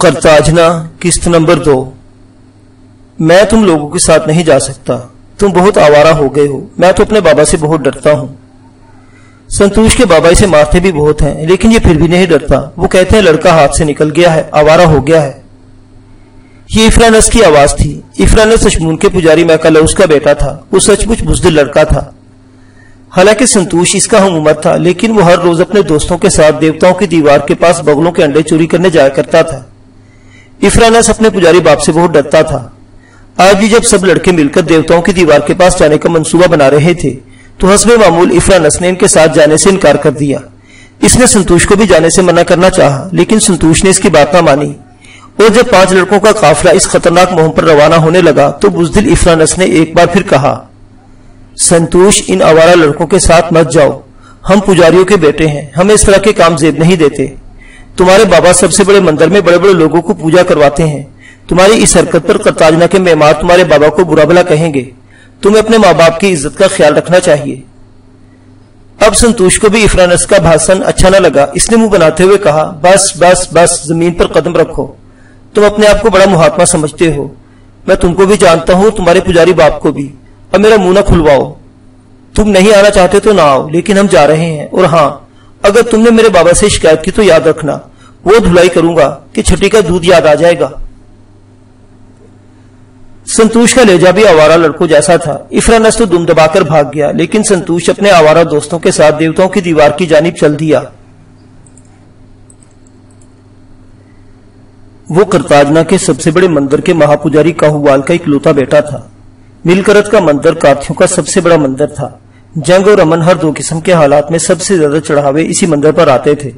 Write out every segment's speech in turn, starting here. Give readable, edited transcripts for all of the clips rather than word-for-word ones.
قرطاجنہ قسط نمبر 2۔ میں تم لوگوں کے ساتھ نہیں جا سکتا، تم بہت آوارہ ہو گئے ہو، میں تو اپنے بابا سے بہت ڈرتا ہوں۔ سنتوش کے بابا اسے مارتے بھی بہت ہیں لیکن یہ پھر بھی نہیں ڈرتا، وہ کہتے ہیں لڑکا ہاتھ سے نکل گیا ہے، آوارہ ہو گیا ہے۔ یہ افرانس کی آواز تھی۔ افرانس اشمون کے پجاری میکالوس کا بیٹا تھا، وہ سچ مچ بزدل لڑکا تھا۔ حالانکہ سنتوش اس کا ہم عمر تھا لیکن وہ ہر روز اپنے دوستوں کے ساتھ دیوتاؤں کی دیوار کے پاس بگلوں کے انڈے چوری کرنے جایا کرتا تھا۔ افرانس اپنے پجاری باپ سے بہت ڈرتا تھا۔ آج بھی جب سب لڑکے مل کر دیوتاؤں کی دیوار کے پاس جانے کا منصوبہ بنا رہے تھے تو حسب معمول افرانس نے ان کے ساتھ جانے سے انکار کر دیا۔ اس نے سنتوش کو بھی جانے سے منع کرنا چاہا لیکن سنتوش نے اس کی بات نہ مانی، اور جب 5 لڑکوں کا قافلہ اس خطرناک مہم پر روانہ ہونے لگا تو بزدل افرانس نے ایک بار پھر کہا، سنتوش ان آوارہ لڑکوں کے ساتھ مت جاؤ، ہم پجاریوں کے بیٹے ہیں، ہمیں اس طرح کے کام زیب نہیں دیتے۔ تمہارے بابا سب سے بڑے مندر میں بڑے بڑے لوگوں کو پوجا کرواتے ہیں، تمہاری اس حرکت پر قرطاجنہ کے معمار تمہارے بابا کو برا بھلا کہیں گے، تمہیں اپنے ماں باپ کی عزت کا خیال رکھنا چاہیے۔ اب سنتوش کو بھی افرانس کا بھاشن اچھا نہ لگا، اس نے منہ بناتے ہوئے کہا، بس بس بس، زمین پر قدم رکھو، تم اپنے آپ کو بڑا مہاتما سمجھتے ہو، میں تم کو بھی جانتا ہوں، تمہارے پجاری باپ کو بھی، اب میرا منہ نہ کھلواؤ، تم نہیں آنا چاہتے تو نہ آؤ، لیکن ہم جا رہے ہیں، اور ہاں اگر تم نے میرے بابا سے شکایت کی تو یاد رکھنا، وہ دھلائی کروں گا کہ چھٹی کا دودھ یاد آ جائے گا۔ سنتوش کا لہجہ بھی آوارہ لڑکوں جیسا تھا۔ افرانس تو دم دبا کر بھاگ گیا لیکن سنتوش اپنے آوارہ دوستوں کے ساتھ دیوتاؤں کی دیوار کی جانب چل دیا۔ وہ قرطاجنہ کے سب سے بڑے مندر کے مہا پجاری کاہوال کا اکلوتا بیٹا تھا۔ ملکرت کا مندر کارتھیوں کا سب سے بڑا مندر تھا۔ جنگ اور امن ہر 2 قسم کے حالات میں سب سے زیادہ چڑھاوے اسی مندر پر آتے تھے۔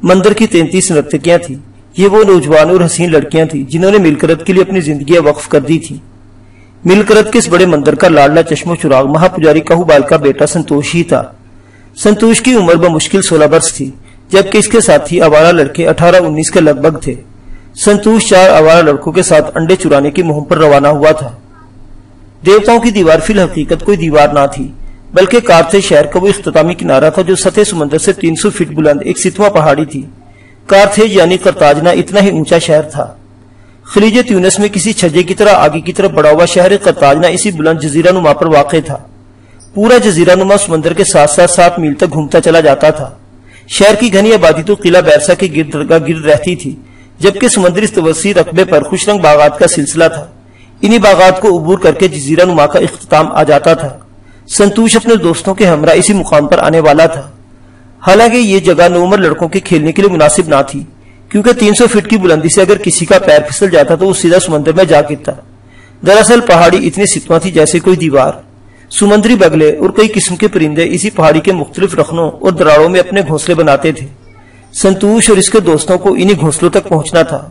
مندر کی 33 نرتکیاں تھیں۔ یہ وہ نوجوان اور حسین لڑکیاں تھیں جنہوں نے ملکرت کے لیے اپنی زندگیاں وقف کر دی تھی۔ ملکرت کے اس بڑے مندر کا لاڈلا چشم و چراغ مہا پجاری کاہوبال کا بیٹا سنتوش ہی تھا۔ سنتوش کی عمر بمشکل 16 برس تھی جبکہ اس کے ساتھی آوارہ لڑکے 18-19 کے لگ بھگ تھے۔ سنتوش 4 آوارہ لڑکوں کے ساتھ انڈے چرانے کی مہم پر روانہ ہوا تھا۔ دیوتاؤں کی دیوار فی الحقیقت کوئی دیوار نہ تھی بلکہ کارتھے شہر کا وہ اختتامی کنارہ تھا جو سطح سمندر سے 300 فٹ بلند ایک ستواں پہاڑی تھی۔ کارتھیج یعنی قرطاجنہ اتنا ہی اونچا شہر تھا۔ خلیج تیونس میں کسی چھجے کی طرح آگے کی طرف بڑا ہوا شہر قرطاجنہ اسی بلند جزیرہ نما پر واقع تھا۔ پورا جزیرہ نما سمندر کے ساتھ ساتھ 7 میل تک گھومتا چلا جاتا تھا۔ شہر کی گھنی آبادی تو قلعہ بیرسا کے گرد رہتی تھی جبکہ سمندری توسیع رقبے پر خوش رنگ باغات کا سلسلہ تھا۔ انہی باغات کو عبور کر کے جزیرہ نما کا اختتام آ جاتا تھا۔ سنتوش اپنے دوستوں کے ہمراہ اسی مقام پر آنے والا تھا۔ حالانکہ یہ جگہ نوعمر لڑکوں کے کھیلنے کے لیے مناسب نہ تھی کیونکہ 300 فٹ کی بلندی سے اگر کسی کا پیر پھسل جاتا تو وہ سیدھا سمندر میں جا گرتا۔ دراصل پہاڑی اتنی ستواں تھی جیسے کوئی دیوار۔ سمندری بگلے اور کئی قسم کے پرندے اسی پہاڑی کے مختلف رخنوں اور دراڑوں میں اپنے گھونسلے بناتے تھے۔ سنتوش اور اس کے دوستوں کو انہی گھونسلوں تک پہنچنا تھا۔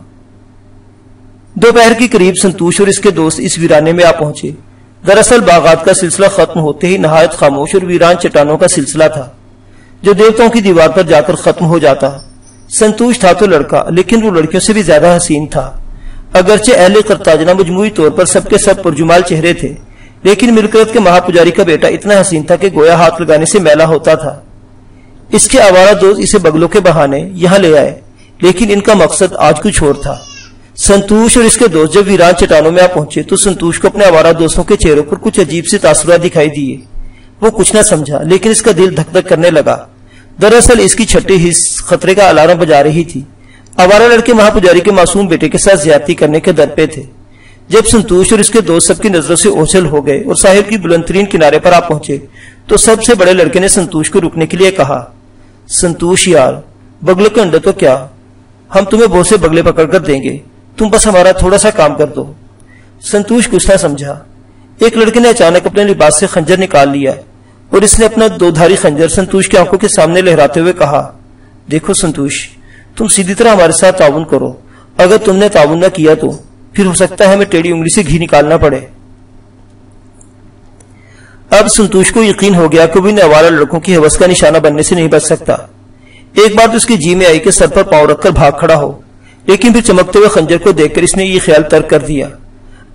دوپہر کے قریب سنتوش اور اس کے دوست اس ویرانے میں آ پہنچے۔ دراصل باغات کا سلسلہ ختم ہوتے ہی نہایت خاموش اور ویران چٹانوں کا سلسلہ تھا جو دیوتاؤں کی دیوار پر جا کر ختم ہو جاتا۔ سنتوش تھا تو لڑکا لیکن وہ لڑکیوں سے بھی زیادہ حسین تھا۔ اگرچہ اہل قرطاجنہ مجموعی طور پر سب کے سب پرجمال چہرے تھے لیکن ملکرت کے مہا پجاری کا بیٹا اتنا حسین تھا کہ گویا ہاتھ لگانے سے میلا ہوتا تھا۔ اس کے آوارہ دوست اسے بگلوں کے بہانے یہاں لے آئے لیکن ان کا مقصد آج کچھ اور تھا۔ سنتوش اور اس کے دوست جب ویران چٹانوں میں آ پہنچے تو سنتوش کو اپنے آوارہ دوستوں کے چہروں پر کچھ عجیب سے تاثرات دکھائی دیے۔ وہ کچھ نہ سمجھا لیکن اس کا دل دھک دھک کرنے لگا۔ دراصل اس کی چھٹی حص خطرے کا الارم بجا رہی تھی۔ آوارہ لڑکے مہا پجاری کے معصوم بیٹے کے ساتھ زیادتی کرنے کے در پہ تھے۔ جب سنتوش اور اس کے دوست سب کی نظروں سے اوجھل ہو گئے اور ساحل کی بلند ترین کنارے پر آ پہنچے تو سب سے بڑے لڑکے نے سنتوش کو رکنے کے لیے کہا، سنتوش یار، بگلے کا انڈا تو کیا، ہم تمہیں بہت سے بگلے پکڑ کر دیں گے، تم بس ہمارا تھوڑا سا کام کر دو۔ سنتوش کچھ نہ سمجھا۔ ایک لڑکے نے اچانک اپنے لباس سے خنجر نکال لیا اور اس نے اپنا 2 دھاری خنجر سنتوش کی آنکھوں کے سامنے لہراتے ہوئے کہا، دیکھو سنتوش، تم سیدھی طرح ہمارے ساتھ تعاون کرو، اگر تم نے تعاون نہ کیا تو پھر ہو سکتا ہے ہمیں ٹیڑھی انگلی سے گھی نکالنا پڑے۔ اب سنتوش کو یقین ہو گیا کہ وہ ان آوارہ لڑکوں کی ہوس کا نشانہ بننے سے نہیں بچ سکتا۔ ایک بار تو اس کی جی میں آئی کہ سر پر پاؤں رکھ کر بھاگ کھڑا ہو، لیکن پھر چمکتے ہوئے خنجر کو دیکھ کر اس نے یہ خیال ترک کر دیا۔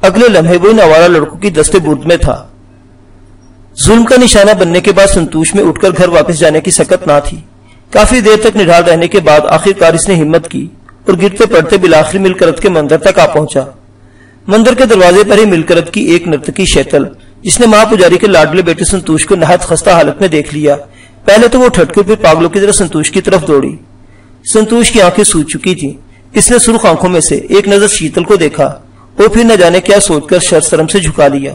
اگلے لمحے وہ ان آوارہ لڑکوں کی دستے برد میں تھا۔ ظلم کا نشانہ بننے کے بعد سنتوش میں اٹھ کر گھر واپس جانے کی سکت نہ تھی۔ کافی دیر تک نڈھال رہنے کے بعد آخر کار اس نے ہمت کی اور گرتے پڑتے بالآخر ملکرت کے مندر تک آ پہنچا۔ مندر کے دروازے پر ہی ملکرت کی ایک نرتکی شیتل، جس نے مہا پجاری کے لاڈلے بیٹے سنتوش کو نہایت خستہ حالت میں دیکھ لیا، پہلے تو وہ ٹھٹکے پھر پاگلوں کی طرح سنتوش کی طرف دوڑی۔ سنتوش کی آنکھیں سوج چکی تھیں۔ اس نے سرخ آنکھوں میں سے ایک نظر شیتل کو دیکھا اور پھر نہ جانے کیا سوچ کر شرم سے جھکا لیا۔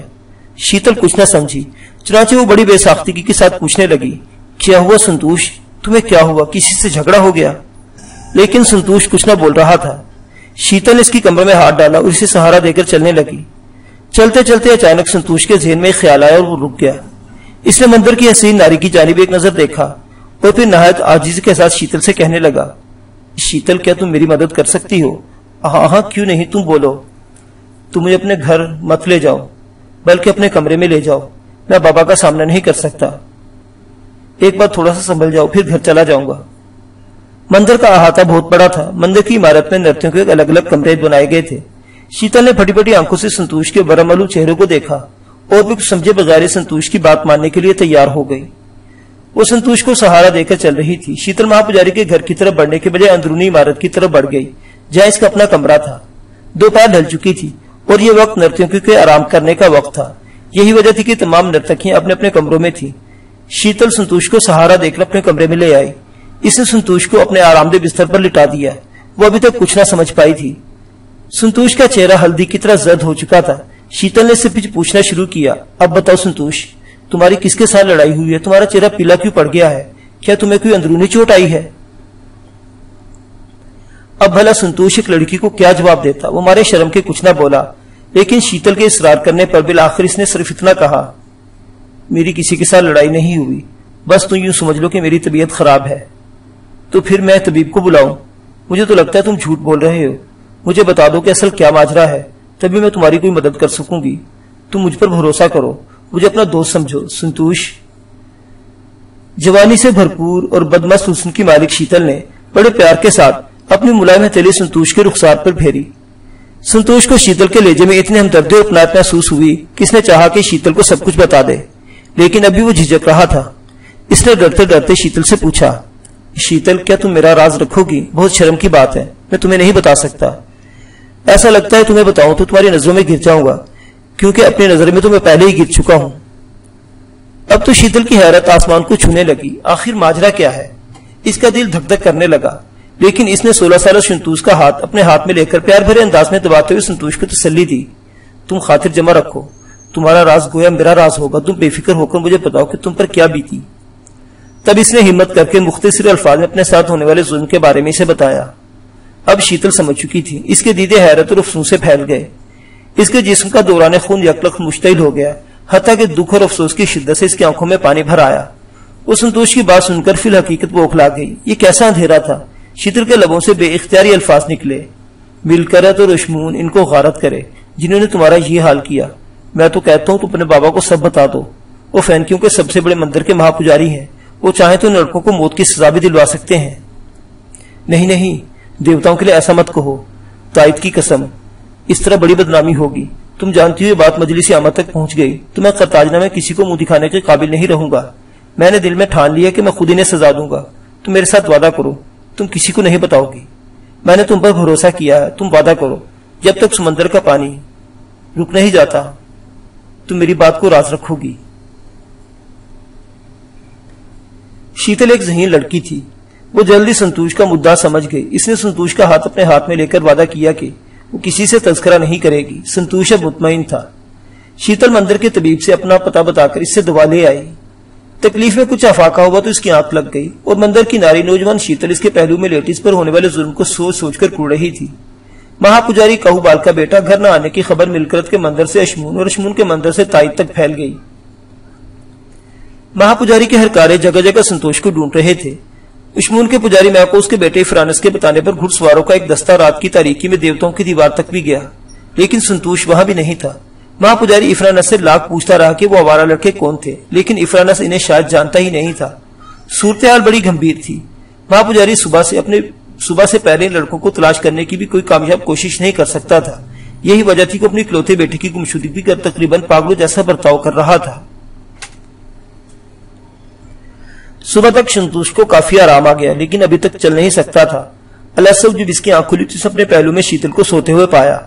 شیتل کچھ نہ سمجھی، چنانچہ وہ بڑی بے ساختگی کے ساتھ پوچھنے لگی، کیا ہوا سنتوش؟ تمہیں کیا ہوا؟ کسی سے جھگڑا ہو گیا؟ لیکن سنتوش کچھ نہ بول رہا تھا۔ شیتل نے اس کی کمر میں ہاتھ ڈالا اور اسے سہارا دے کر چلنے لگی۔ چلتے چلتے اچانک سنتوش کے ذہن میں ایک خیال آیا اور وہ رک گیا۔ اس نے مندر کی حسین ناری کی جانب ایک نظر دیکھا اور پھر نہایت عاجزی کے ساتھ شیتل سے کہنے لگا، شیتل کیا تم میری مدد کر سکتی ہو؟ ہاں ہاں کیوں نہیں، تم بولو۔ تم مجھے اپنے گھر مت لے جاؤ بلکہ اپنے کمرے میں لے جاؤ، میں بابا کا سامنا نہیں کر سکتا۔ ایک بار تھوڑا سا سنبھل جاؤ پھر گھر چلا جاؤں گا۔ مندر کا احاطہ بہت بڑا تھا۔ مندر کی عمارت میں نرتیوں کے الگ الگ کمرے بنائے گئے تھے۔ شیتل نے پھٹی پھٹی آنکھوں سے سنتوش کے برملو چہرے کو دیکھا اور بھی کچھ سمجھے بغیر سنتوش کی بات ماننے کے لیے تیار ہو گئی۔ وہ سنتوش کو سہارا دے کر چل رہی تھی۔ شیتل مہا پجاری کے گھر کی طرف بڑھنے کے بجائے اندرونی عمارت کی طرف بڑھ گئی جہاں اس کا اپنا کمرہ تھا۔ دوپہر ڈھل چکی تھی اور یہ وقت نرتیوں کے آرام کرنے کا وقت تھا۔ یہی وجہ تھی کہ تمام نرتکیاں اپنے اپنے کمروں میں تھیں۔ شیتل سنتوش کو سہارا دے کر اپنے کمرے میں لے آئی۔ اس نے سنتوش کو اپنے آرام دہ بستر پر لٹا دیا۔ وہ ابھی تک کچھ نہ سمجھ پائی تھی۔ سنتوش کا چہرہ ہلدی کی طرح زرد ہو چکا تھا۔ شیتل نے اس سے پوچھنا شروع کیا، اب بتاؤ سنتوش، تمہاری کس کے ساتھ لڑائی ہوئی ہے؟ تمہارا چہرہ پیلا کیوں پڑ گیا ہے؟ کیا تمہیں کوئی اندرونی چوٹ آئی ہے؟ اب بھلا سنتوش ایک لڑکی کو کیا جواب دیتا؟ وہ مارے شرم کے کچھ نہ بولا، لیکن شیتل کے اصرار کرنے پر بالآخر اس نے صرف اتنا کہا، میری کسی کے ساتھ لڑائی نہیں ہوئی، بس تم یوں سمجھ لو کہ میری طبیعت خراب ہے۔ تو پھر میں طبیب کو بلاؤں؟ مجھے تو لگتا ہے تم جھوٹ بول رہے ہو۔ مجھے بتا دو کہ اصل کیا ماجرا ہے، تبھی میں تمہاری کوئی مدد کر سکوں گی۔ تم مجھ پر بھروسہ کرو، مجھے اپنا دوست سمجھو۔ سنتوش، جوانی سے بھرپور اور بدمست حسن کی مالک شیتل نے بڑے پیار کے ساتھ اپنی ملائم ہتھیلی سنتوش کے رخسار پر پھیری۔ سنتوش کو شیتل کے لہجے میں اتنی ہمدردی اور اپناپن محسوس ہوئی کہ اس نے چاہا کہ شیتل کو سب کچھ بتا دے، لیکن ابھی وہ جھجک رہا تھا۔ اس نے ڈرتے ڈرتے شیتل سے پوچھا، شیتل کیا تم میرا راز رکھو گی؟ بہت شرم کی بات ہے، میں تمہیں نہیں بتا سکتا۔ ایسا لگتا ہے تمہیں بتاؤں تو تمہاری نظروں میں گر جاؤں گا، کیونکہ اپنی نظر میں تو میں پہلے ہی گر چکا ہوں۔ اب تو شیتل کی حیرت آسمان کو چھونے لگی۔ آخر ماجرا کیا ہے؟ اس کا دل دھک دھک کرنے لگا، لیکن اس نے 16 سالہ سنتوش کا ہاتھ اپنے ہاتھ میں لے کر پیار بھرے انداز میں دباتے ہوئے سنتوش کو تسلی دی، تم خاطر جمع رکھو، تمہارا راز گویا میرا راز ہوگا، تم بے فکر ہو کر مجھے بتاؤ کہ تم پر کیا بیتی۔ تب اس نے ہمت کر کے مختصر الفاظ میں اپنے ساتھ ہونے والے ظلم کے بارے میں اسے بتایا۔ اب شیتل سمجھ چکی تھی۔ اس کے دیدے حیرت اور افسوس سے پھیل گئے۔ اس کے جسم کا دوران خون یکلخت مشتعل ہو گیا، حتیٰ کہ دکھ اور افسوس کی شدت سے اس کی آنکھوں میں پانی بھر آیا۔ وہ سنتوش کی بات سن کر فی الحقیقت بوکھلا گئی۔ یہ کیسا اندھیرا تھا؟ شیتل کے لبوں سے بے اختیاری الفاظ نکلے، ملکرت اور اشمون ان کو غارت کرے جنہوں نے تمہارا یہ حال کیا۔ میں تو کہتا ہوں تم اپنے بابا کو سب بتا دو، وہ فینکیوں کے سب سے بڑے مندر کے مہا پجاری ہیں، وہ چاہیں تو لڑکوں کو موت کی سزا بھی دلوا سکتے ہیں۔ نہیں نہیں، دیوتاؤں کے لیے ایسا مت کہو، تائید کی قسم، اس طرح بڑی بدنامی ہوگی۔ تم جانتی ہوئے بات مجلس عامہ تک پہنچ گئی تو میں قرطاجنہ میں کسی کو منہ دکھانے کے قابل نہیں رہوں گا۔ میں نے دل میں ٹھان لیا کہ میں خود انہیں سزا دوں گا۔ تم میرے ساتھ وعدہ کرو، تم کسی کو نہیں بتاؤ گی۔ میں نے تم پر بھروسہ کیا ہے، تم وعدہ کرو، جب تک سمندر کا پانی رک نہیں جاتا تم میری بات کو راز رکھو گی۔ شیتل ایک ذہین لڑکی تھی، وہ جلدی سنتوش کا مدعا سمجھ گئی۔ اس نے سنتوش کا ہاتھ اپنے ہاتھ میں لے کر وعدہ کیا کہ وہ کسی سے تذکرہ نہیں کرے گی۔ سنتوش اب مطمئن تھا۔ شیتل مندر کے طبیب سے اپنا پتہ بتا کر اس سے دوا لے آئی۔ تکلیف میں کچھ افاقہ ہوا تو اس کی آنکھ لگ گئی اور مندر کی ناری نوجوان شیتل اس کے پہلو میں لیٹی اس پر ہونے والے ظلم کو سوچ سوچ کر کڑ رہی تھی۔ مہا پجاری کہو بال کا بیٹا گھر نہ آنے کی خبر ملکرت کے مندر سے اشمون اور اشمون کے مندر سے تائید تک پھیل گئی۔ مہا پجاری کے ہر کارے جگہ جگہ سنتوش کو ڈھونڈ رہے تھے۔ اشمون کے پجاری میاکوس کے بیٹے فرانس کے بتانے پر گھڑ سواروں کا ایک دستہ رات کی تاریکی میں دیوتاؤں کی دیوار تک بھی گیا، لیکن سنتوش وہاں بھی نہیں تھا۔ مہا پجاری افرانس سے لاکھ پوچھتا رہا کہ وہ آوارہ لڑکے کون تھے، لیکن افرانس انہیں شاید جانتا ہی نہیں تھا۔ صورتحال بڑی گمبھیر تھی۔ مہا پجاری صبح سے پہلے لڑکوں کو تلاش کرنے کی بھی کوئی کامیاب کوشش نہیں کر سکتا تھا۔ یہی وجہ تھی کہ اپنی اکلوتے بیٹے کی گمشدگی کر تقریباً پاگلوں جیسا برتاؤ کر رہا تھا۔ صبح تک سنتوش کو کافی آرام آ گیا، لیکن ابھی تک چل نہیں سکتا تھا۔ الاسف جب اس کی آنکھ کھلی تو اس اپنے پہلو میں شیتل کو سوتے ہوئے پایا۔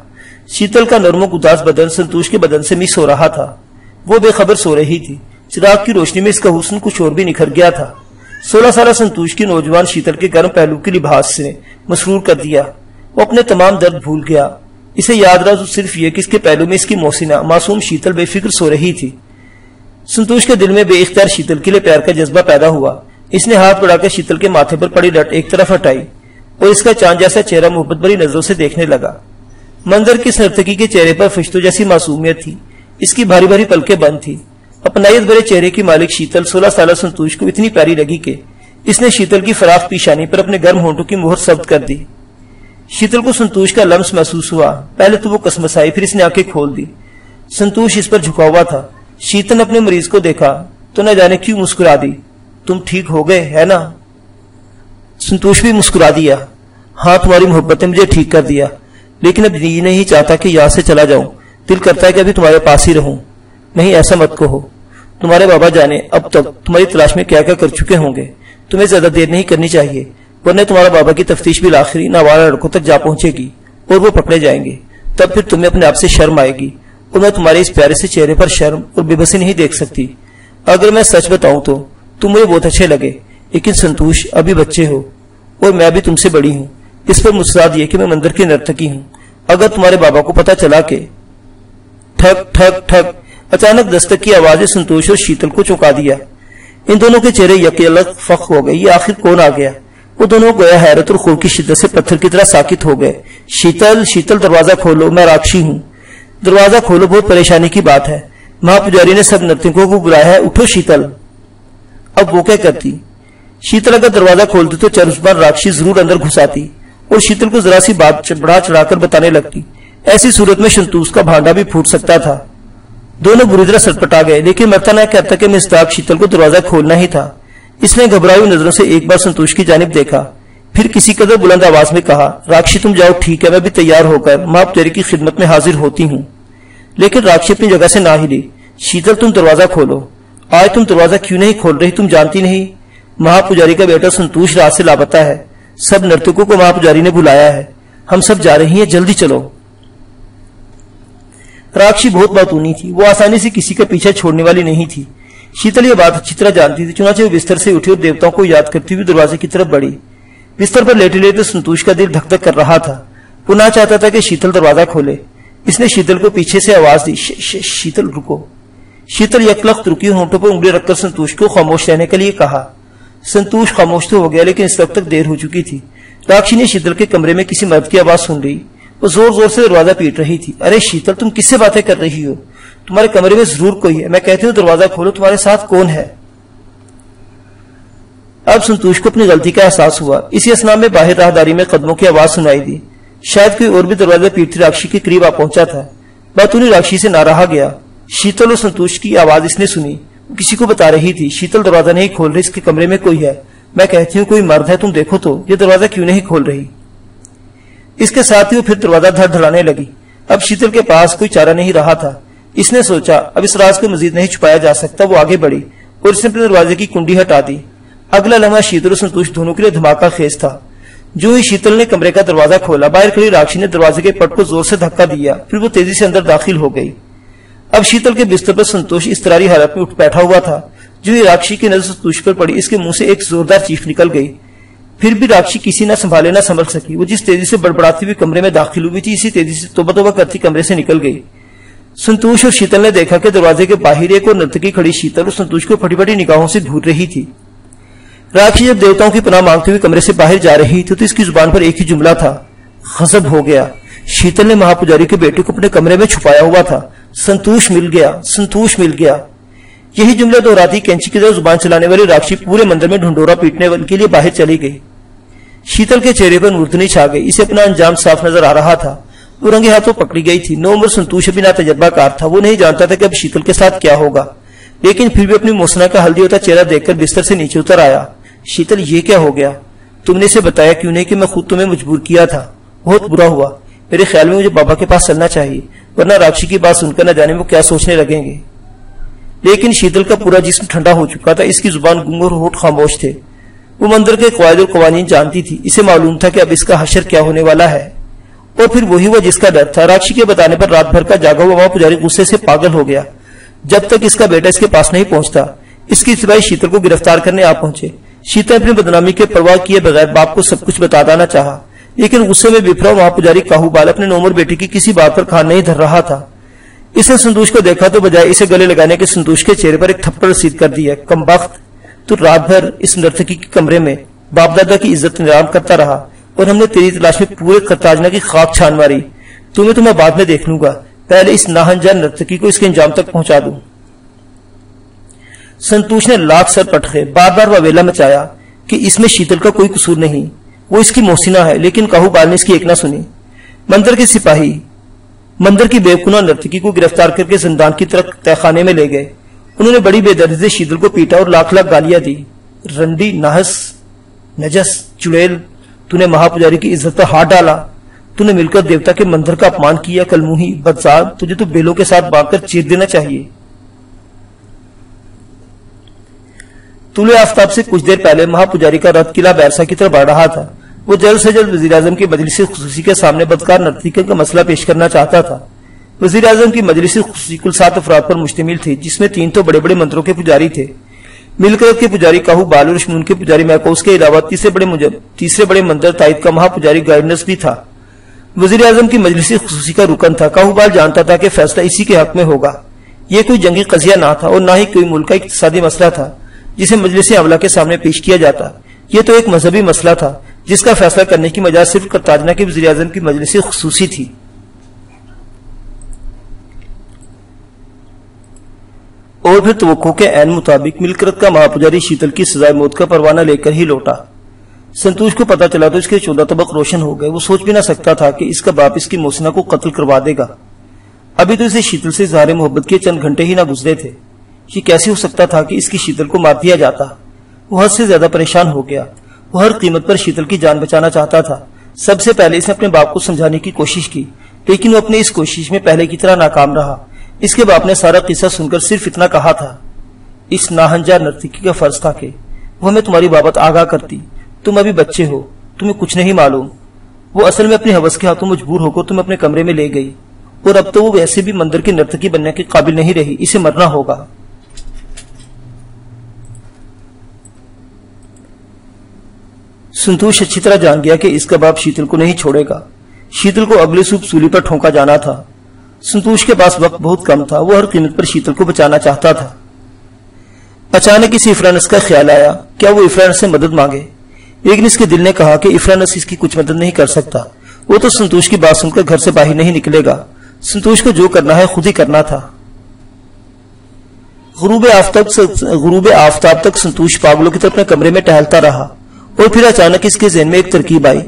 شیتل کا نرم و اداس بدن سنتوش کے بدن سے مکس ہو رہا تھا۔ وہ بے خبر سو رہی تھی۔ چراغ کی روشنی میں اس کا حسن کچھ اور بھی نکھر گیا تھا۔ 16 سالہ سنتوش کی نوجوان شیتل کے گرم پہلو کی لباس سے مسرور کر دیا۔ وہ اپنے تمام درد بھول گیا۔ اسے یاد رہا تو صرف یہ کہ اس کے پہلو میں اس کی محسنہ معصوم شیتل بے فکر سو رہی تھی۔ سنتوش کے دل میں بے اختیار شیتل کے لیے پیار کا جذبہ پیدا ہوا۔ اس نے ہاتھ بڑھا کر شیتل کے ماتھے پر پڑی رٹ ایک طرف ہٹائی اور اس کا چاند جیسا چہرہ محبت بھری نظروں سے دیکھنے لگا۔ منظر کی نرتکی کے چہرے پر فرشتوں جیسی معصومیت تھی۔ اس کی بھاری بھاری پلکیں بند تھی۔ اپنائیت بھرے چہرے کی مالک شیتل 16 سالہ سنتوش کو اتنی پیاری لگی کہ اس نے شیتل کی فراخ پیشانی پر اپنے گرم ہونٹوں کی مہر ثبت کر دی۔ شیتل کو سنتوش کا لمس محسوس ہوا۔ پہلے تو وہ کسمسائی، پھر اس نے آنکھیں کھول دی۔ سنتوش اس پر جھکا ہوا تھا۔ شیتل نے اپنے مریض کو دیکھا تو نہ جانے کیوں مسکرا دی۔ تم ٹھیک ہو گئے ہے نا؟ سنتوش بھی مسکرا دیا۔ ہاں، تمہاری محبت نے مجھے ٹھیک کر دیا، لیکن اب یہ نہیں چاہتا کہ یہاں سے چلا جاؤں۔ دل کرتا ہے کہ ابھی تمہارے پاس ہی رہوں۔ نہیں، ایسا مت کہو۔ تمہارے بابا جانے اب تک تمہاری تلاش میں کیا کیا کر چکے ہوں گے۔ تمہیں زیادہ دیر نہیں کرنی چاہیے، ورنہ تمہارا بابا کی تفتیش بھی آخری ناوارہ لڑکوں تک جا پہنچے گی اور وہ پکڑے جائیں گے۔ تب پھر تمہیں اپنے آپ سے شرم آئے گی اور میں تمہارے اس پیارے سے چہرے پر شرم اور بے بسی نہیں دیکھ سکتی۔ اگر میں سچ بتاؤں تو تم مجھے بہت اچھے لگے، لیکن سنتوش ابھی بچے ہو اور میں بھی تم سے بڑی ہوں۔ اس پر مسرا دیے کہ میں مندر کی نرتکی ہوں۔ اگر تمہارے بابا کو پتا چلا کہ… ٹھک ٹھک ٹھک اچانک دستک کی آواز نے سنتوش اور شیتل کو چونکا دیا۔ ان دونوں کے چہرے یکیلک فخ ہو گئے۔ یہ آخر کون آ گیا؟ وہ دونوں گویا حیرت اور خوف کی شدت سے پتھر کی طرح ساکت ہو گئے۔ شیتل، شیتل، دروازہ کھولو، میں راکشی ہوں۔ دروازہ کھولو، بہت پریشانی کی بات ہے۔ مہا پجاری نے سب نرتکوں کو بلایا ہے، اٹھو شیتل۔ اب وہ کیا کرتی؟ شیتل اگر دروازہ کھولتی تو چرزبان راکشی ضرور اندر گھس آتی اور شیتل کو ذرا سی بات بڑھا چڑھا کر بتانے لگتی۔ ایسی صورت میں سنتوش کا بھانڈا بھی پھوٹ سکتا تھا۔ دونوں بری طرح سٹپٹا گئے، لیکن مرتا نہ کہتا کہ مصداق شیتل کو دروازہ کھولنا ہی تھا۔ اس نے گھبرائی ہوئی نظروں سے ایک بار سنتوش کی جانب دیکھا، پھر کسی قدر بلند آواز میں کہا، راکشی تم جاؤ، ٹھیک ہے، میں بھی تیار ہو کر ماں تیری کی خدمت میں حاضر ہوتی ہوں۔ لیکن راکشی اپنی جگہ سے نہ ہلی۔ شیتل، تم دروازہ کھولو۔ آج تم دروازہ کیوں نہیں کھول رہی؟ تم جانتی نہیں مہا پجاری کا بیٹا سنتوش رات سے لاپتہ ہے۔ سب نرتکوں کو مہا پجاری نے بلایا ہے۔ ہم سب جا رہی ہیں، جلدی چلو۔ راکشی بہت باتونی تھی، وہ آسانی سے کسی کا پیچھا چھوڑنے والی نہیں تھی۔ شیتل یہ بات اچھی طرح جانتی تھی، چنانچہ وہ بستر سے اٹھی اور دیوتاؤں کو یاد کرتی ہوئی دروازے کی طرف بڑھی۔ بستر پر لیٹے لیٹے سنتوش کا دل دھک دھک کر رہا تھا۔ وہ نہ چاہتا تھا کہ شیتل دروازہ کھولے۔ اس نے شیتل کو پیچھے سے آواز دی، شیتل رکو۔ شیتل یکلخت رکی، ہونٹوں پر انگلی رکھ کر سنتوش کو خاموش رہنے کے لیے کہا۔ سنتوش خاموش تو ہو گیا، لیکن اس وقت تک دیر ہو چکی تھی۔ راکشی نے شیتل کے کمرے میں کسی مرد کی آواز سن لی۔ وہ زور زور سے دروازہ پیٹ رہی تھی۔ ارے شیتل، تم کس سے باتیں کر رہی ہو؟ تمہارے کمرے میں ضرور کوئی ہے۔ میں کہتی ہوں دروازہ کھولو، تمہارے ساتھ کون ہے؟ اب سنتوش کو اپنی غلطی کا احساس ہوا۔ اسی اثنا میں باہر راہداری میں قدموں کی آواز سنائی دی۔ شاید کوئی اور بھی دروازہ پیٹتی راکشی کے قریب آ پہنچا تھا۔ باتونی راکشی سے نہ رہا گیا۔ شیتل اور سنتوش کی آواز اس نے سنی، وہ کسی کو بتا رہی تھی، شیتل دروازہ نہیں کھول رہی، اس کے کمرے میں کوئی ہے۔ میں کہتی ہوں کوئی مرد ہے، تم دیکھو تو یہ دروازہ کیوں نہیں کھول رہی؟ اس کے ساتھ ہی وہ پھر دروازہ دھڑ دھڑانے لگی۔ اب شیتل کے پاس کوئی چارہ نہیں رہا تھا۔ اس نے سوچا اب اس راز کو مزید نہیں چھپایا جا سکتا۔ وہ آگے بڑھی اور اس نے اپنے دروازے کی کنڈی ہٹا دی۔ اگلا لمحہ شیتل اور سنتوش دونوں کے لیے دھماکہ خیز تھا۔ جو ہی شیتل نے کمرے کا دروازہ کھولا، باہر کھڑی راکشی نے دروازے کے پٹ کو زور سے دھکا دیا، پھر وہ تیزی سے اندر داخل ہو گئی۔ اب شیتل کے بستر پر سنتوش اضطراری حالت میں اٹھ بیٹھا ہوا تھا۔ جو ہی راکشی کی نظر سنتوش پر پڑی، اس کے منہ سے ایک زوردار چیخ نکل گئی۔ پھر بھی راکشی کسی نہ سنبھالے نہ سنبھل سکی۔ وہ جس تیزی سے بڑبڑاتی ہوئی کمرے میں داخل ہوئی تھی، اسی تیزی سے توبہ توبہ کرتی کمرے سے نکل گئی۔ سنتوش اور شیتل نے دیکھا کہ دروازے کے باہر ایک اور نرتکی کھڑی شیتل اور سنتوش کو پھٹی پھٹی نگاہوں سے گھور رہی تھی۔ راکشی جب دیوتاؤں کی پناہ مانگتے ہوئے کمرے سے باہر جا رہی تھی تو اس کی زبان پر ایک ہی جملہ تھا، غضب ہو گیا۔ شیتل نے مہا پجاری کے بیٹے کو اپنے کمرے میں چھپایا ہوا تھا۔ سنتوش مل گیا، سنتوش مل گیا۔ یہی جملہ دہراتی کینچی کی طرح زبان چلانے والی راکشی پورے مندر میں ڈھنڈورا پیٹنے کے لیے باہر چلی گئی۔ شیتل کے چہرے پر نورتنی چھا گئی، اسے اپنا انجام صاف نظر آ رہا تھا۔ وہ رنگے ہاتھوں پکڑی گئی تھی۔ نو عمر سنتوش ابھی نا تجربہ کار تھا، وہ نہیں جانتا تھا کہ اب شیتل کے ساتھ کیا ہوگا، لیکن پھر بھی اپنی موسنا کا ہلدی ہوتا چہرہ دیکھ کر بستر سے نیچے اتر آیا۔ شیتل، یہ کیا ہو گیا؟ تم نے اسے بتایا کیوں نہیں کہ میں خود تمہیں مجبور کیا تھا؟ بہت برا ہوا۔ میرے خیال میں مجھے بابا کے پاس چلنا چاہیے، ورنہ راکشی کی بات سن کر نہ جانے وہ کیا سوچنے لگیں گے۔ لیکن شیتل کا پورا جسم ٹھنڈا ہو چکا تھا، اس کی زبان گنگ اور ہونٹ خاموش تھے۔ وہ مندر کے قواعد اور قوانین جانتی تھی. اسے معلوم تھا کہ اب اس کا حشر کیا ہونے والا ہے. اور پھر وہی ہوا جس کا ڈر تھا. راکشی کے بتانے پر رات بھر کا جاگا ہوا مہا پجاری غصے سے پاگل ہو گیا. جب تک اس کا بیٹا اس کے پاس نہیں پہنچتا. اس کی سپاہی شیتل کو گرفتار کرنے آ پہنچے. شیتل اپنی بدنامی کے پرواہ کیے بغیر باپ کو سب کچھ بتا دینا چاہا، لیکن غصے میں بفرا مہا پجاری کاہو بال اپنے نومر بیٹی کی کسی بات پر کان نہیں دھر رہا تھا. اس نے سنتوش کو دیکھا تو بجائے اسے گلے لگانے کے سنتوش کے چہرے پر ایک تھپڑ رسید کر دیا. کم بخت، تو رات بھر اس نرتکی کے کمرے میں باپ دادا کی عزت نظام کرتا رہا اور ہم نے تیری تلاش میں پورے قرطاجنہ کی خاک چھان ماری. تمہیں تو میں بعد میں دیکھ لوں گا، پہلے اس ناہنجار نرتکی کو اس کے انجام تک پہنچا دوں. سنتوش نے لاکھ سر پٹخے، بار بار واویلا مچایا کہ اس میں شیتل کا کوئی قصور نہیں، وہ اس کی محسنہ ہے. لیکن کاہو بال نے اس کی ایک نہ سنی. مندر کے سپاہی مندر کی بےگناہ نرتکی کو گرفتار کر کے زندان کی طرف تہ خانے میں لے گئے. انہوں نے بڑی بے دردی سے شیتل کو پیٹا اور لاکھ لاکھ گالیاں دی. رنڈی، ناحس، نجس، چڑیل، تو نے مہا پجاری کی عزت پر ہاتھ ڈالا. تو نے مل کر دیوتا کے مندر کا اپمان کیا. کلموہی بدزاد، تجھے تو بیلوں کے ساتھ باندھ کر چیر دینا چاہیے. طلوع آفتاب سے کچھ دیر پہلے مہا پجاری کا رتھ قلعہ بیرسا کی طرف بڑھ رہا تھا. وہ جلد سے جلد وزیر اعظم کی مجلس خصوصی کے سامنے بدکار نرتکی کا مسئلہ پیش کرنا چاہتا تھا. وزیر اعظم کی مجلس خصوصی کل 7 افراد پر مشتمل تھی، جس میں 3 تو بڑے بڑے منتروں کے پجاری تھے. ملکرت کے پجاری کاہو بال اور شمون کے پجاری میکوس کے علاوہ تیسرے بڑے منتر تائید کا مہا پجاری گائیڈنس بھی تھا. وزیر اعظم کی مجلس خصوصی کا رکن تھا. کاہو بال جانتا تھا کہ فیصلہ اسی کے حق میں ہوگا. یہ کوئی جنگی قضیہ نہ تھا اور نہ ہی کوئی ملک کا اقتصادی مسئلہ تھا جسے مجلس عملہ کے سامنے پیش کیا جاتا. یہ تو ایک مذہبی مسئلہ تھا جس کا فیصلہ کرنے کی مجال صرف قرطاجنہ کے وزیر اعظم کی مجلس خصوصی تھی. اور پھر توقع کے عین مطابق ملکرت کا مہا پجاری شیتل کی سزائے موت کا پروانہ لے کر ہی لوٹا. سنتوش کو پتا چلا تو اس کے 14 طبق روشن ہو گئے. وہ سوچ بھی نہ سکتا تھا کہ اس کا باپ اس کی محسنہ کو قتل کروا دے گا. ابھی تو اسے شیتل سے اظہار محبت کے چند گھنٹے ہی نہ گزرے تھے. یہ کیسے ہو سکتا تھا کہ اس کی شیتل کو مار دیا جاتا؟ وہ حد سے زیادہ پریشان ہو گیا. وہ ہر قیمت پر شیتل کی جان بچانا چاہتا تھا. سب سے پہلے اس نے اپنے باپ کو سمجھانے کی کوشش کی، لیکن وہ اپنی اس کوشش میں پہلے کی طرح ناکام رہا. اس کے باپ نے سارا قصہ سن کر صرف اتنا کہا تھا، اس ناہنجار نرتکی کا فرض تھا کہ وہ ہمیں تمہاری بابت آگاہ کرتی. تم ابھی بچے ہو، تمہیں کچھ نہیں معلوم. وہ اصل میں اپنی ہوس کے ہاتھوں مجبور ہو کر تمہیں اپنے کمرے میں لے گئی، اور اب تو وہ ویسے بھی مندر کی نرتکی بننے کے قابل نہیں رہی. اسے مرنا ہوگا. سنتوش اچھی طرح جان گیا کہ اس کا باپ شیتل کو نہیں چھوڑے گا. شیتل کو اگلے صبح سولی پر ٹھونکا جانا تھا. سنتوش کے پاس وقت بہت کم تھا. وہ ہر قیمت پر شیتل کو بچانا چاہتا تھا. اچانک اس افرانس کا خیال آیا، کیا وہ افرانس سے مدد مانگے؟ لیکن اس کے دل نے کہا کہ افرانس اس کی کچھ مدد نہیں کر سکتا. وہ تو سنتوش کی بات سن کر گھر سے باہر نہیں نکلے گا. سنتوش کو جو کرنا ہے خود ہی کرنا تھا. غروب آفتاب تک سنتوش پاگلوں کی طرف اپنے کمرے میں ٹہلتا رہا، اور پھر اچانک اس کے ذہن میں ایک ترکیب آئی.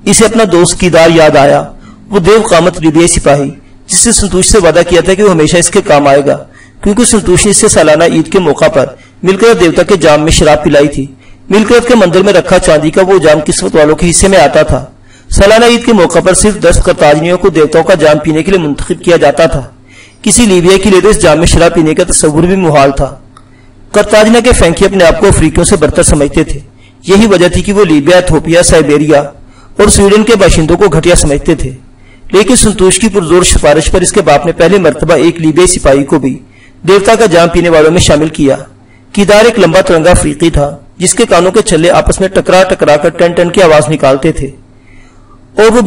اسے اپنا دوست کیدار یاد آیا، وہ دیو قامت لیبیائی سپاہی جس سے سنتوش سے وعدہ کیا تھا کہ وہ ہمیشہ اس کے کام آئے گا، کیونکہ سنتوش نے اس سے سالانہ عید کے موقع پر مل کر دیوتا کے جام میں شراب پلائی تھی. ملکرت کے مندر میں رکھا چاندی کا وہ جام قسمت والوں کے حصے میں آتا تھا. سالانہ عید کے موقع پر صرف 10 قرطاجنیوں کو دیوتاؤں کا جام پینے کے لیے منتخب کیا جاتا تھا. کسی لیبیا کے لیے تو اس جام میں شراب پینے کا تصور بھی محال تھا. قرطاجنہ کے فینکی اپنے آپ کو افریقیوں سے برتر سمجھتے تھے. یہی وجہ تھی کہ وہ لیبیا، ایتھوپیا، سائبیریا اور سویڈن کے باشندوں کو گھٹیا سمجھتے تھے. لیکن سنتوش کی پرزور سفارش پر اس کے باپ نے پہلی مرتبہ ایک لیبیائی سپاہی کو بھی دیوتا کا جام پینے والوں میں شامل کیا. کیدار ایک لمبا ترنگا افریقی تھا جس کے کانوں کے چھلے آپس میں ٹکرا ٹکرا کر ٹن ٹن کی آواز نکالتے تھے، اور وہ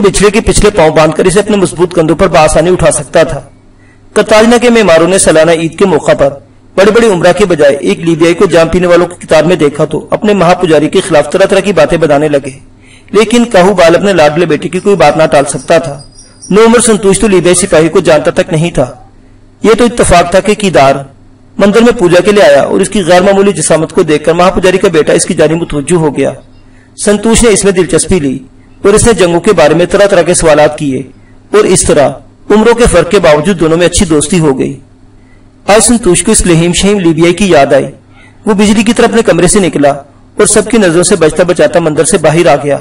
بچھڑے کے پچھلے پاؤں باندھ کر اسے اپنے مضبوط کندھوں پر بآسانی اٹھا سکتا تھا. قرطاجنہ کے معماروں نے سالانہ عید کے موقع پر بڑے بڑے عمرہ کے بجائے ایک لیبیائی کو جام پینے والوں کی کتار میں دیکھا تو اپنے مہا پجاری کے خلاف طرح طرح کی باتیں بتانے لگے. لیکن کاہو بال اپنے لاڈلے بیٹے کی کوئی بات نہ ٹال سکتا تھا. نو عمر سنتوش تو لیبیائی سپاہی کو جانتا تک نہیں تھا. یہ تو اتفاق تھا کہ کیدار مندر میں پوجا کے لیے آیا اور اس کی غیر معمولی جسامت کو دیکھ کر مہا پجاری کا بیٹا اس کی جانب متوجہ ہو گیا. سنتوش نے اس میں دلچسپی لی اور اس نے جنگوں کے بارے میں طرح طرح کے سوالات کیے، اور اس طرح عمروں کے فرق کے باوجود دونوں میں اچھی دوستی ہو گئی. آج سنتوش کو اس لہیم شہیم لیبیائی کی یاد آئی. وہ بجلی کی طرح اپنے کمرے سے نکلا اور سب کی نظروں سے بچتا بچاتا مندر سے باہر آ گیا.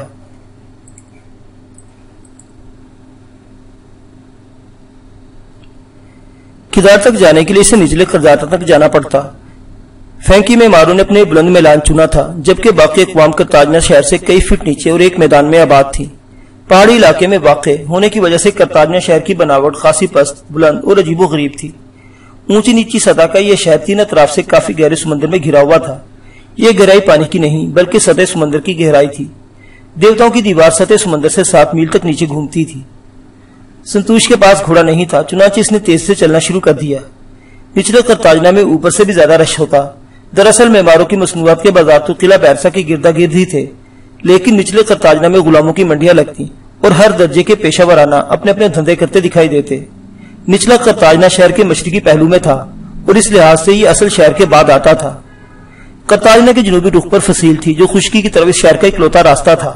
کیدار تک جانے کے لیے اسے نچلے قرضاتا تک جانا پڑتا. فینکی معماروں نے اپنے بلند میلان چنا تھا، جبکہ باقی اقوام کرتاجنا شہر سے کئی فٹ نیچے اور ایک میدان میں آباد تھی۔ پہاڑی علاقے میں واقع ہونے کی وجہ سے کرتاجنا شہر کی بناوٹ خاصی پست، بلند اور عجیب و غریب تھی۔ اونچی نیچی سطح کا یہ شہر 3 اطراف سے کافی گہرے سمندر میں گھرا ہوا تھا۔ یہ گہرائی پانی کی نہیں بلکہ سطح سمندر کی گہرائی تھی۔ دیوتاؤں کی دیوار سطح سمندر سے 7 میل تک نیچے گھومتی تھی۔ سنتوش کے پاس گھوڑا نہیں تھا، چنانچہ اس نے تیز سے چلنا شروع کر دیا۔ نچلے کرتاجنا میں اوپر سے بھی زیادہ رش ہوتا۔ دراصل معماروں کی مصنوعات کے بازار تو قلعہ پیرسا کے گردا گرد ہی تھے، لیکن نچلے کرتاجنا میں غلاموں کی منڈیاں لگتی اور ہر درجے کے پیشہ ورانہ اپنے اپنے دھندے کرتے دکھائی دیتے۔ نچلا کرتاجنا شہر کے مشرقی پہلو میں تھا اور اس لحاظ سے یہ اصل شہر کے بعد آتا تھا۔ کرتاجنا کے جنوبی رخ پر فصیل تھی جو خشکی کی طرف اس شہر کا اکلوتا راستہ تھا۔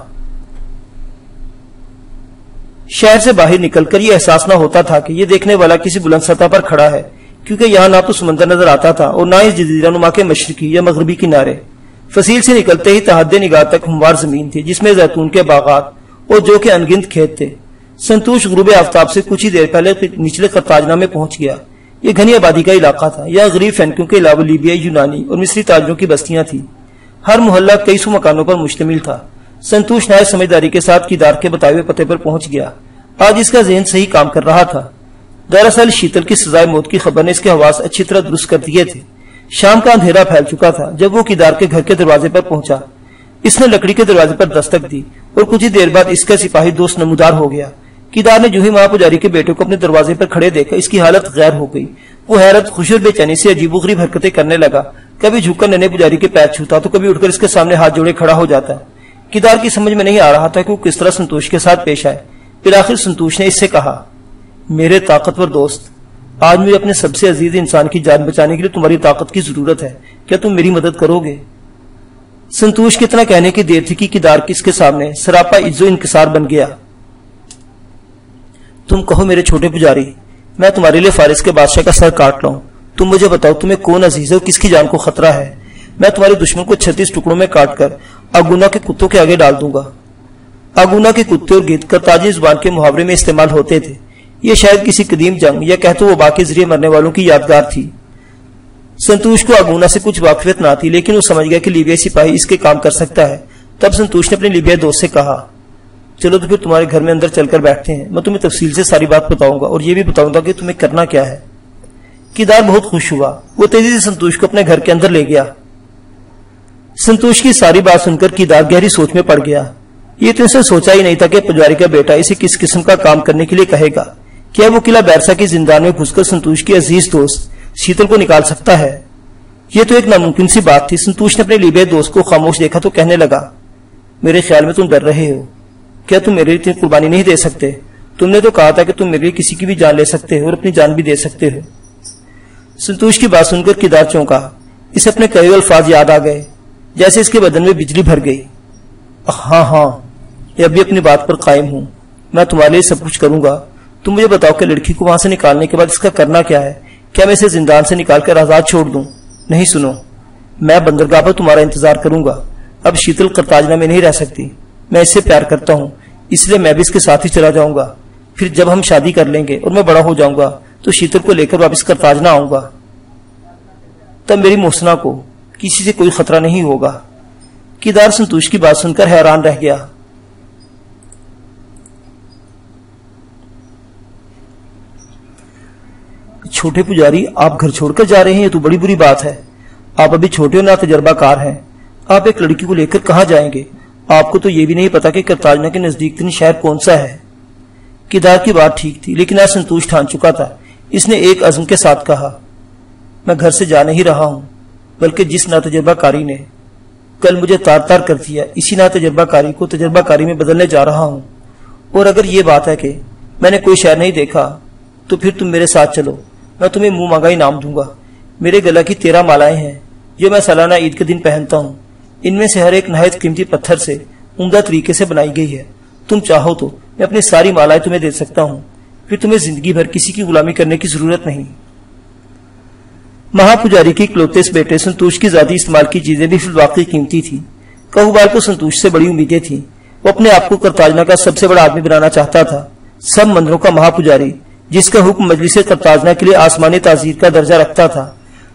شہر سے باہر نکل کر یہ احساس نہ ہوتا تھا کہ یہ دیکھنے والا کسی بلند سطح پر کھڑا ہے، کیونکہ یہاں نہ تو سمندر نظر آتا تھا اور نہ اس جزیرہ نما کے مشرقی یا مغربی کنارے۔ فصیل سے نکلتے ہی تحد نگاہ تک ہموار زمین تھی جس میں زیتون کے باغات اور جو کہ انگنت کھیت تھے۔ سنتوش غروب آفتاب سے کچھ ہی دیر پہلے نچلے کرتاجنا میں پہنچ گیا۔ یہ گھنی آبادی کا علاقہ تھا۔ یہاں غریب فینکیوں کے علاوہ لیبیائی، یونانی اور مصری تاجروں کی بستیاں تھیں۔ ہر محلہ کئی سو مکانوں پر مشتمل تھا۔ سنتوش نہایت سمجھداری کے ساتھ کیدار کے بتائے ہوئے پتے پر پہنچ گیا۔ آج اس کا ذہن صحیح کام کر رہا تھا۔ دراصل شیتل کی سزائے موت کی خبر نے اس کے حواس اچھی طرح درست کر دیے تھے۔ شام کا اندھیرا پھیل چکا تھا جب وہ کیدار کے گھر کے دروازے پر پہنچا۔ اس نے لکڑی کے دروازے پر دستک دی اور کچھ ہی دیر بعد اس کا سپاہی دوست نمودار ہو گیا۔ کیدار نے جو ہی مہا پجاری کے بیٹے کو اپنے دروازے پر کھڑے دیکھا اس کی حالت غیر ہو گئی۔ وہ حیرت، خوشی اور بے چینی سے عجیب و غریب حرکتیں کرنے لگا۔ کبھی جھک کر ننے پجاری کے پیر چھوتا تو کبھی اٹھ کر اس کے سامنے ہاتھ جوڑے کھڑا ہو جاتا۔ کیدار کی سمجھ میں نہیں آ رہا تھا کہ وہ کس طرح سنتوش کے ساتھ پیش آئے۔ پھر آخر سنتوش نے اس سے کہا، میرے طاقتور دوست، آج مجھے اپنے سب سے عزیز انسان کی جان بچانے کے لیے تمہاری طاقت کی ضرورت ہے، کیا تم میری مدد کرو گے؟ سنتوش کے اتنا کہنے کی دیر تھی کہ کیدار کس کے سامنے سراپا عجز و انکسار بن گیا۔ تم کہو میرے چھوٹے پجاری، میں تمہارے لیے فارس کے بادشاہ کا سر کاٹ لاؤں۔ تم مجھے بتاؤ تمہیں کون عزیز ہے اور کس کی جان کو خطرہ ہے؟ میں تمہارے دشمن کو 36 ٹکڑوں میں کاٹ کر اگونا کے کتوں کے آگے ڈال دوں گا۔ اگونا کے کتے اور گیت کرتاجی زبان کے محاورے میں استعمال ہوتے تھے۔ یہ شاید کسی قدیم جنگ یا کہتے وبا کے ذریعے مرنے والوں کی یادگار تھی۔ سنتوش کو اگونا سے کچھ واقفیت نہ تھی، لیکن وہ سمجھ گیا کہ لیبیائی سپاہی اس کے کام کر سکتا ہے۔ تب سنتوش نے اپنے لیبیائی دوست سے کہا، چلو تو پھر تمہارے گھر میں اندر چل کر بیٹھتے ہیں، میں تمہیں تفصیل سے ساری بات بتاؤں گا اور یہ بھی بتاؤں گا کہ تمہیں کرنا کیا ہے۔ کیدار بہت خوش ہوا۔ وہ تیزی سے سنتوش کو اپنے گھر کے اندر لے گیا۔ سنتوش کی ساری بات سن کر کیدار گہری سوچ میں پڑ گیا۔ یہ تو اسے سوچا ہی نہیں تھا کہ پجاری کا بیٹا اسے کس قسم کا کام کرنے کے لیے کہے گا۔ کیا وہ قلعہ بیرسا کی زندان میں گھس کر سنتوش کی عزیز دوست شیتل کو نکال سکتا ہے؟ یہ تو ایک ناممکن سی بات تھی۔ سنتوش نے اپنے لیبیائی دوست کو خاموش دیکھا تو کہنے لگا، میرے خیال میں تم ڈر رہے ہو۔ کیا تم میرے لیے قربانی نہیں دے سکتے؟ تم نے تو کہا تھا کہ تم میرے لیے کسی کی بھی جان لے سکتے ہو اور اپنی جان بھی دے سکتے ہو۔ سنتوش کی بات سن کر کیدار چونکا۔ اسے اپنے کئی الفاظ یاد آ گئے، جیسے اس کے بدن میں بجلی بھر گئی۔ ہاں، میں ابھی اپنی بات پر قائم ہوں۔ میں تمہارے لیے سب کچھ کروں گا۔ تم مجھے بتاؤ کہ لڑکی کو وہاں سے نکالنے کے بعد اس کا کرنا کیا ہے؟ کیا میں اسے زندان سے نکال کر آزاد چھوڑ دوں؟ نہیں، سنو، میں بندرگاہ پر تمہارا انتظار کروں گا۔ اب شیتل کرتاجنا میں نہیں رہ سکتی۔ میں اس سے پیار کرتا ہوں، اس لیے میں بھی اس کے ساتھ ہی چلا جاؤں گا۔ پھر جب ہم شادی کر لیں گے اور میں بڑا ہو جاؤں گا تو شیتل کو لے کر واپس کرتاجنا آؤں گا۔ تب میری محسنہ کو کسی سے کوئی خطرہ نہیں ہوگا۔ کیدار سنتوش کی بات سن کر حیران رہ گیا۔ چھوٹے پجاری، آپ گھر چھوڑ کر جا رہے ہیں؟ یہ تو بڑی بری بات ہے۔ آپ ابھی چھوٹے اور نا تجربہ کار ہیں۔ آپ ایک لڑکی کو لے کر کہاں جائیں گے؟ آپ کو تو یہ بھی نہیں پتا کہ کرتاجنا کے نزدیک ترین شہر کون سا ہے۔ کیدار کی بات ٹھیک تھی، لیکن آج سنتوش ٹھان چکا تھا۔ اس نے ایک عزم کے ساتھ کہا، میں گھر سے جا نہیں رہا ہوں، بلکہ جس ناتجربہ کاری نے کل مجھے تار تار کر دیا، اسی ناتجربہ کاری کو تجربہ کاری میں بدلنے جا رہا ہوں۔ اور اگر یہ بات ہے کہ میں نے کوئی شہر نہیں دیکھا تو پھر تم میرے ساتھ چلو، میں تمہیں منہ مانگا انعام دوں گا۔ میرے گلا کی 13 مالائیں ہیں جو میں سالانہ عید کے دن پہنتا ہوں۔ ان میں سے ہر ایک نہایت قیمتی پتھر سے عمدہ طریقے سے بنائی گئی ہے۔ تم چاہو تو میں اپنی ساری مالائیں تمہیں دے سکتا ہوں، پھر تمہیں زندگی بھر کسی کی غلامی کرنے کی ضرورت نہیں۔ مہا پجاری کی اکلوتے اس بیٹے سنتوش کی ذاتی استعمال کی چیزیں بھی فی الواقع قیمتی تھیں۔ کہوبار کو سنتوش سے بڑی امیدیں تھیں۔ وہ اپنے آپ کو کرتاجنا کا سب سے بڑا آدمی بنانا چاہتا تھا، سب مندروں کا مہا پجاری، جس کا حکم مجلس کرتاجنا کے لیے آسمانی تعزیر کا درجہ رکھتا تھا۔